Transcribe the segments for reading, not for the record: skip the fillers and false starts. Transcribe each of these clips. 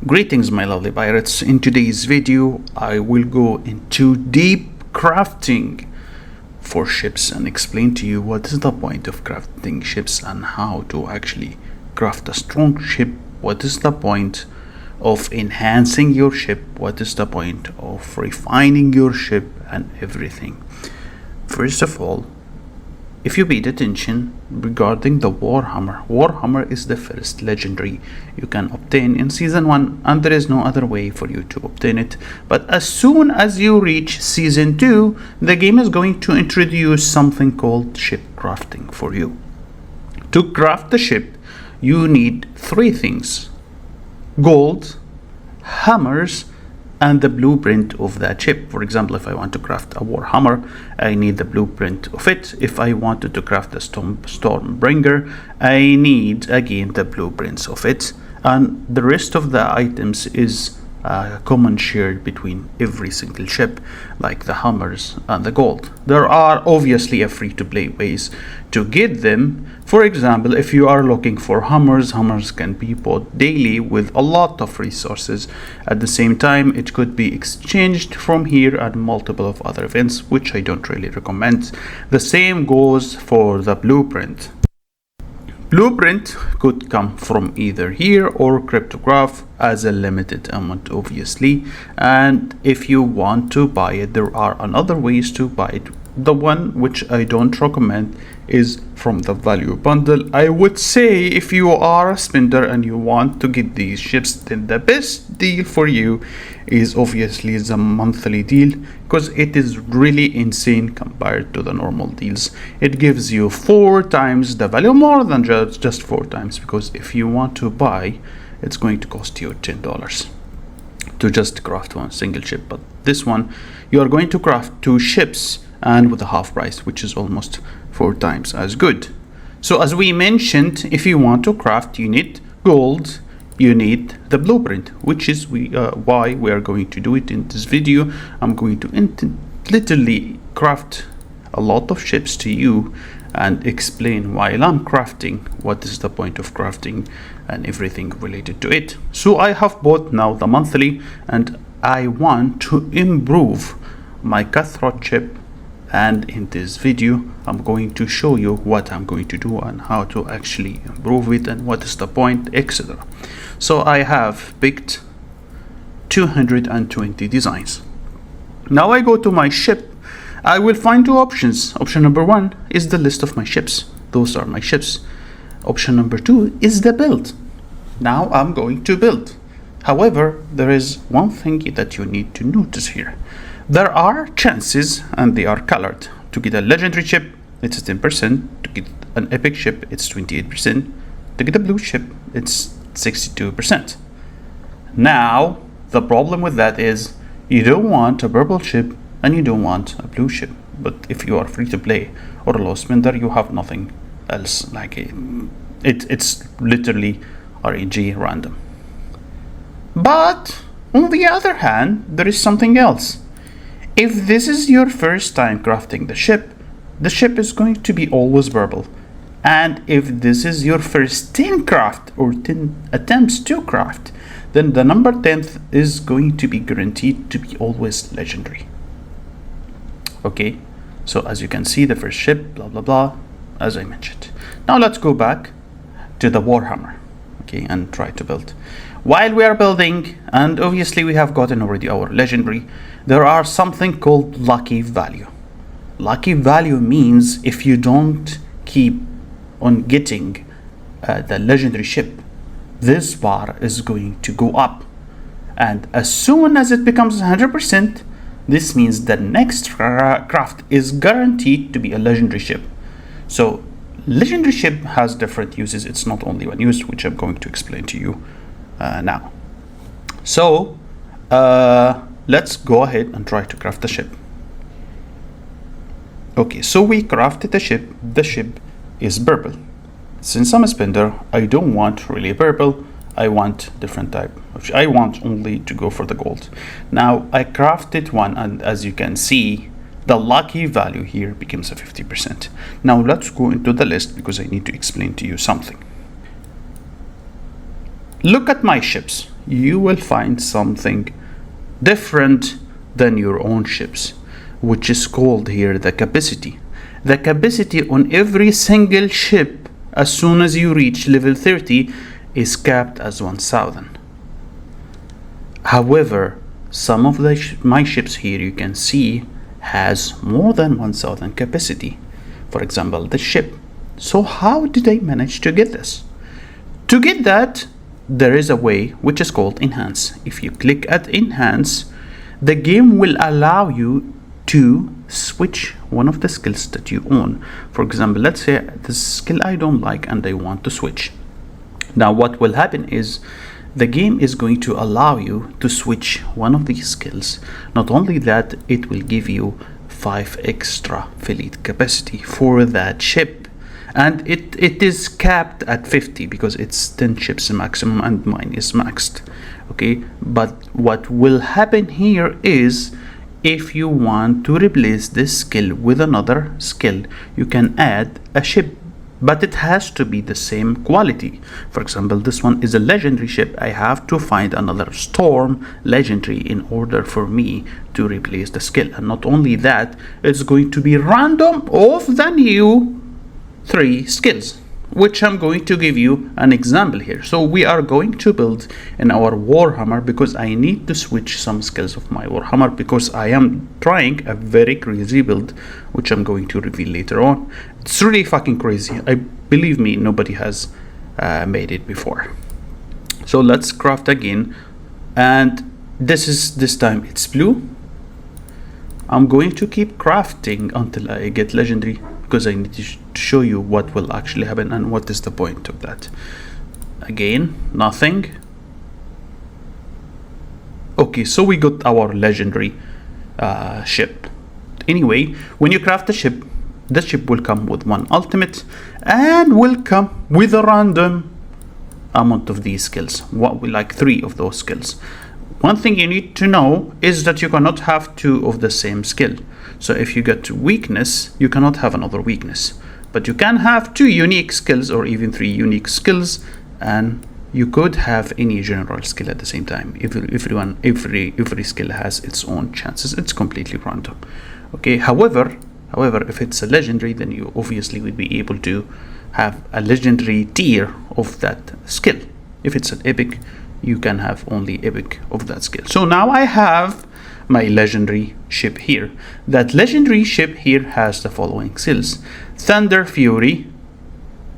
Greetings my lovely pirates. In today's video I will go into deep crafting for ships and explain to you what is the point of crafting ships and how to actually craft a strong ship. What is the point of enhancing your ship? What is the point of refining your ship and everything? First of all, if you paid attention regarding the Warhammer is the first legendary you can obtain in season 1 and there is no other way for you to obtain it. But as soon as you reach season 2, the game is going to introduce something called ship crafting for you. To craft the ship, you need 3 things: gold, hammers, and the blueprint of that ship. For example, if I want to craft a Warhammer, I need the blueprint of it. If I wanted to craft a Stormbringer, I need again the blueprints of it, and the rest of the items is common shared between every single ship, like the hammers and the gold. There are obviously a free-to-play ways to get them. For example, if you are looking for hammers can be bought daily with a lot of resources. At the same time, it could be exchanged from here and multiple of other events, which I don't really recommend. The same goes for the blueprint. Blueprint could come from either here or cryptograph as a limited amount, obviously, and if you want to buy it, there are another ways to buy it. The one which I don't recommend is from the value bundle. I would say if you are a spender and you want to get these ships, then the best deal for you is obviously the monthly deal, because it is really insane compared to the normal deals. It gives you 4 times the value, more than just 4 times, because if you want to buy, it's going to cost you $10 to just craft one single ship. But this one, you are going to craft 2 ships and with a half price, which is almost 4 times as good. So as we mentioned, if you want to craft, you need gold, you need the blueprint, which is why we are going to do it in this video. I'm going to literally craft a lot of ships to you and explain while I'm crafting what is the point of crafting and everything related to it. So I have bought now the monthly, and I want to improve my cutthroat ship, and in this video I'm going to show you what I'm going to do and how to actually improve it and what is the point, etc. So I have picked 220 designs. Now I go to my ship. I will find 2 options. Option number 1 is the list of my ships. Those are my ships. Option number 2 is the build. Now I'm going to build. However, there is one thing that you need to notice here. There are chances, and they are colored. To get a legendary ship, it's 10%. To get an epic ship, it's 28%. To get a blue ship, it's 62%. Now, the problem with that is you don't want a purple ship and you don't want a blue ship. But if you are free to play or a low spender, you have nothing else. Like it's literally RNG random. But on the other hand, there is something else. If this is your first time crafting the ship is going to be always purple. And if this is your first 10 craft or 10 attempts to craft, then the number 10th is going to be guaranteed to be always legendary. Okay, so as you can see, the first ship, blah blah blah, as I mentioned. Now let's go back to the Warhammer, okay, and try to build. While we are building, and obviously we have gotten already our legendary, there are something called lucky value. Lucky value means if you don't keep on getting the legendary ship, this bar is going to go up. And as soon as it becomes 100%, this means the next craft is guaranteed to be a legendary ship. So legendary ship has different uses. It's not only one use, which I'm going to explain to you now. So let's go ahead and try to craft the ship. Okay, so we crafted the ship. The ship is purple. Since I'm a spender, I don't want really purple. I want different type. I want only to go for the gold. Now I crafted one, and as you can see, the lucky value here becomes a 50%. Now let's go into the list because I need to explain to you something. Look at my ships. you will find something different than your own ships, which is called here the capacity. The capacity on every single ship as soon as you reach level 30 is capped as 1000. However, some of my ships here you can see has more than 1000 capacity. For example, this ship. So how did I manage to get this? To get that, there is a way which is called enhance. If you click at enhance, the game will allow you to switch one of the skills that you own. For example, let's say this skill I don't like and I want to switch. Now what will happen is the game is going to allow you to switch one of these skills. Not only that, it will give you 5 extra fleet capacity for that ship, and it is capped at 50 because it's 10 ships maximum and mine is maxed. Okay, but what will happen here is if you want to replace this skill with another skill, you can add a ship, but it has to be the same quality. For example, this one is a legendary ship. I have to find another storm legendary in order for me to replace the skill. And not only that, it's going to be random of the new 3 skills, which I'm going to give you an example here. So we are going to build in our Warhammer because I need to switch some skills of my Warhammer because I am trying a very crazy build, which I'm going to reveal later on. It's really fucking crazy. Believe me, nobody has made it before. So let's craft again, and this time it's blue. I'm going to keep crafting until I get legendary because I need to show you what will actually happen and what is the point of that. Again, nothing. Okay, so we got our legendary ship. Anyway, when you craft the ship, the ship will come with 1 ultimate and will come with a random amount of these skills. Like 3 of those skills. One thing you need to know is that you cannot have 2 of the same skill. So if you get weakness, you cannot have another weakness. But you can have 2 unique skills or even 3 unique skills, and you could have any general skill at the same time. Every skill has its own chances. It's completely random. Okay. However, if it's a legendary, then you obviously would be able to have a legendary tier of that skill. If it's an epic, you can have only epic of that skill. So now I have my legendary ship here. That legendary ship here has the following skills: Thunder Fury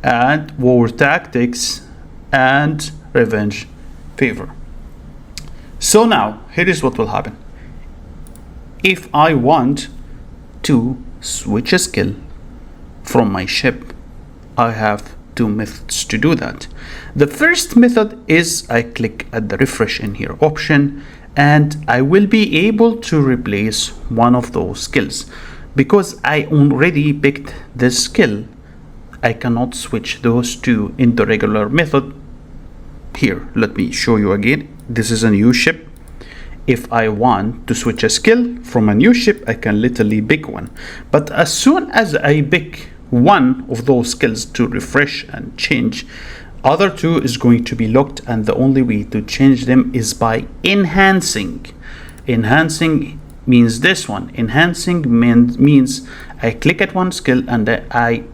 and War Tactics and Revenge Favor. So now here is what will happen. If I want to switch a skill from my ship, I have 2 methods to do that. The first method is I click at the refresh in here option, and I will be able to replace one of those skills. Because I already picked this skill, I cannot switch those 2 in the regular method. Here, let me show you again. This is a new ship. If I want to switch a skill from a new ship, I can literally pick one. But as soon as I pick one of those skills to refresh and change, other 2 is going to be locked, and the only way to change them is by enhancing. Enhancing means this one. Enhancing means I click at one skill and I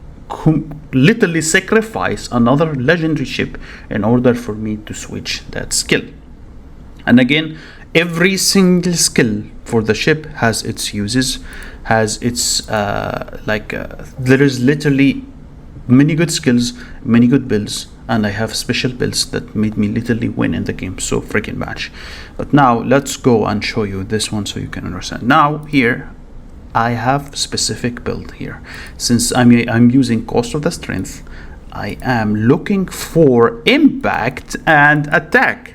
literally sacrifice another legendary ship in order for me to switch that skill. And again, every single skill for the ship has its uses, has its there is literally many good skills, many good builds, and I have special builds that made me literally win in the game so freaking much. But now let's go and show you this one so you can understand. Now here I have specific build here. Since I'm using cost of the strength, I am looking for impact and attack.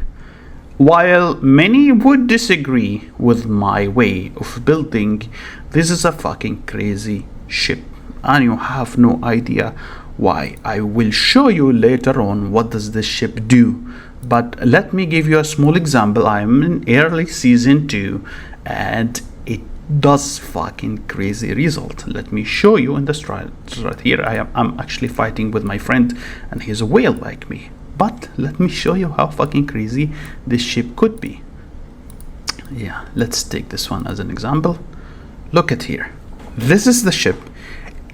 While many would disagree with my way of building, this is a fucking crazy ship, and you have no idea why. I will show you later on what does this ship do, but let me give you a small example. I'm in early season 2 and it does fucking crazy result. Let me show you in the strat here. I'm actually fighting with my friend and he's a whale like me. But let me show you how fucking crazy this ship could be. Yeah, let's take this one as an example. Look at here. This is the ship.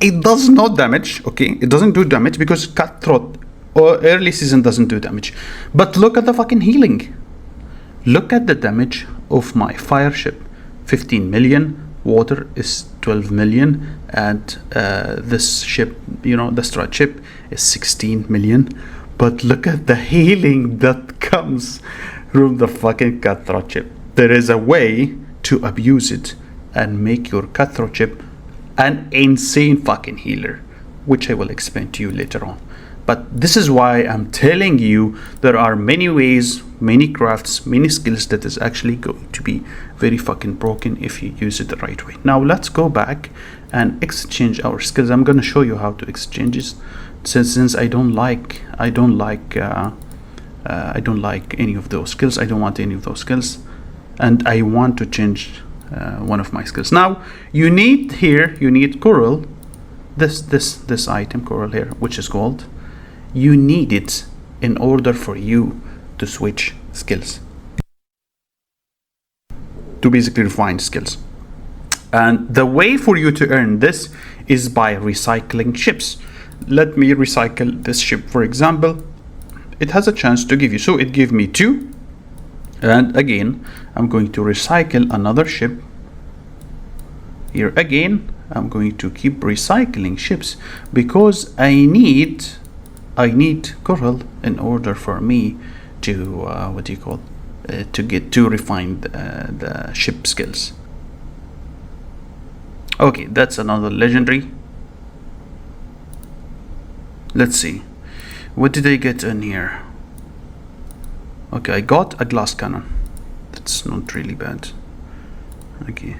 It does no damage, okay? It doesn't do damage because Cutthroat or early season doesn't do damage. But look at the fucking healing. Look at the damage of my fire ship. 15 million. Water is 12 million. And this ship, you know, the strat ship is 16 million. But look at the healing that comes from the fucking Cutthroat ship. There is a way to abuse it and make your Cutthroat ship an insane fucking healer, which I will explain to you later on. But this is why I'm telling you there are many ways, many crafts, many skills that is actually going to be very fucking broken if you use it the right way. Now let's go back and exchange our skills. I'm gonna show you how to exchange this, since I don't like any of those skills. I don't want any of those skills, and I want to change one of my skills. Now you need coral, this item coral here, which is gold. You need it in order for you to switch skills, to basically refine skills. And the way for you to earn this is by recycling ships. Let me recycle this ship, for example. It has a chance to give you, so it gave me 2. And again, I'm going to recycle another ship. Here again, I'm going to keep recycling ships because I need coral in order for me to to refine the ship skills. Okay, that's another legendary. Let's see, what did I get in here? Okay, I got a glass cannon. That's not really bad. Okay,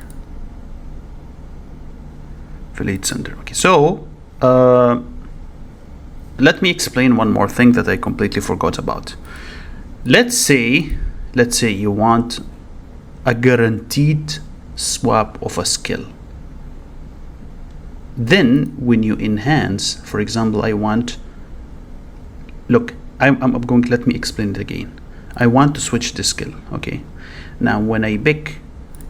fillet center. Okay, so let me explain one more thing that I completely forgot about. Let's say you want a guaranteed swap of a skill. Then when you enhance, for example, I want, look, I'm going to, let me explain it again. I want to switch the skill. Okay, now when I pick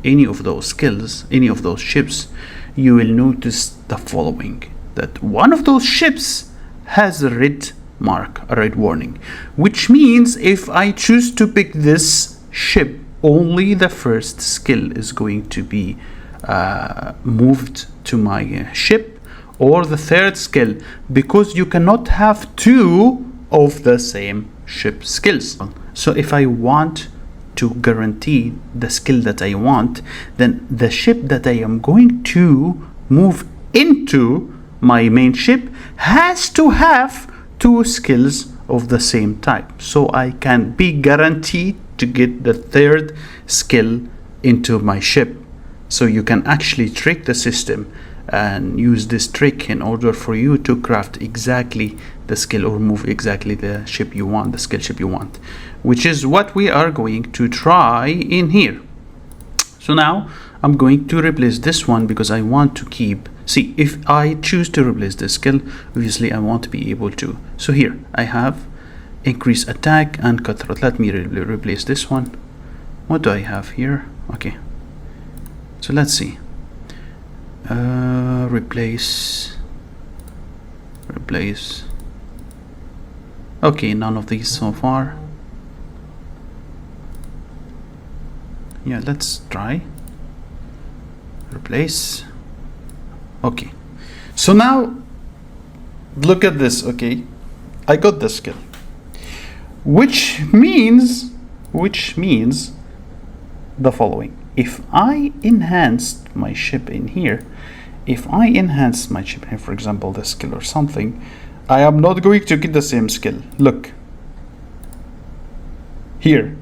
any of those skills, any of those ships, you will notice the following, that one of those ships has a red mark, a red warning, which means if I choose to pick this ship, only the first skill is going to be moved to my ship, or the third skill, because you cannot have 2 of the same ship skills. So if I want to guarantee the skill that I want, then the ship that I am going to move into my main ship has to have 2 skills of the same type, so I can be guaranteed to get the third skill into my ship. So you can actually trick the system and use this trick in order for you to craft exactly the skill or move exactly the ship you want, the skill ship you want, which is what we are going to try in here. So now I'm going to replace this one because I want to keep, see, if I choose to replace this skill, obviously I want to be able to. So here I have increase attack and cutthroat. Let me replace this one. What do I have here? Okay, so let's see. Replace. Okay, none of these so far. Yeah, let's try replace. Okay, so now look at this. Okay, I got the skill, which means the following. If I enhanced my ship in here, for example the skill or something, I am not going to get the same skill. Look here,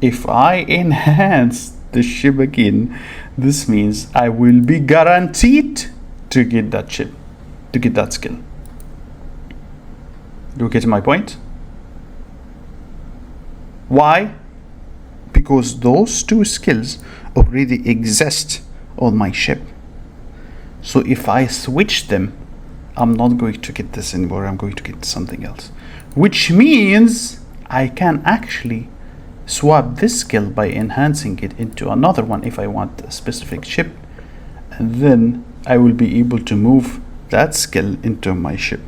if I enhance the ship again, this means I will be guaranteed to get that ship, to get that skill. Do you get my point? Why? Because those 2 skills already exist on my ship. So if I switch them, I'm not going to get this anymore. I'm going to get something else, which means I can actually swap this skill by enhancing it into another one if I want a specific ship, and then I will be able to move that skill into my ship.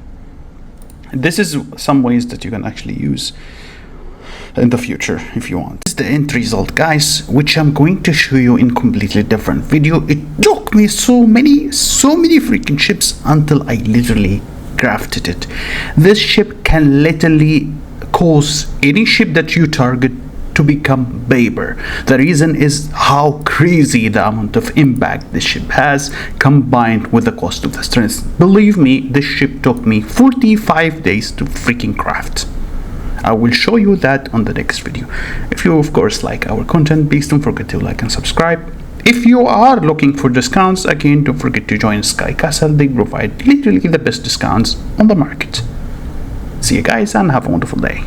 This is some ways that you can actually use in the future if you want. This is the end result, guys, which I'm going to show you in completely different video. It took me so many freaking ships until I literally crafted it. This ship can literally cause any ship that you target to become paper. The reason is how crazy the amount of impact this ship has combined with the cost of the strength. Believe me, this ship took me 45 days to freaking craft. I will show you that on the next video. If you of course like our content, please don't forget to like and subscribe. If you are looking for discounts, again, don't forget to join Sky Castle. They provide literally the best discounts on the market. See you guys and have a wonderful day.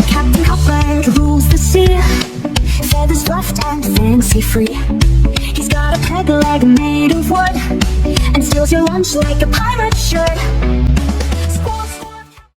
Captain Copper rules the sea, feathers fluffed and fancy free. He's got a peg leg made of wood and steals your lunch like a pirate should.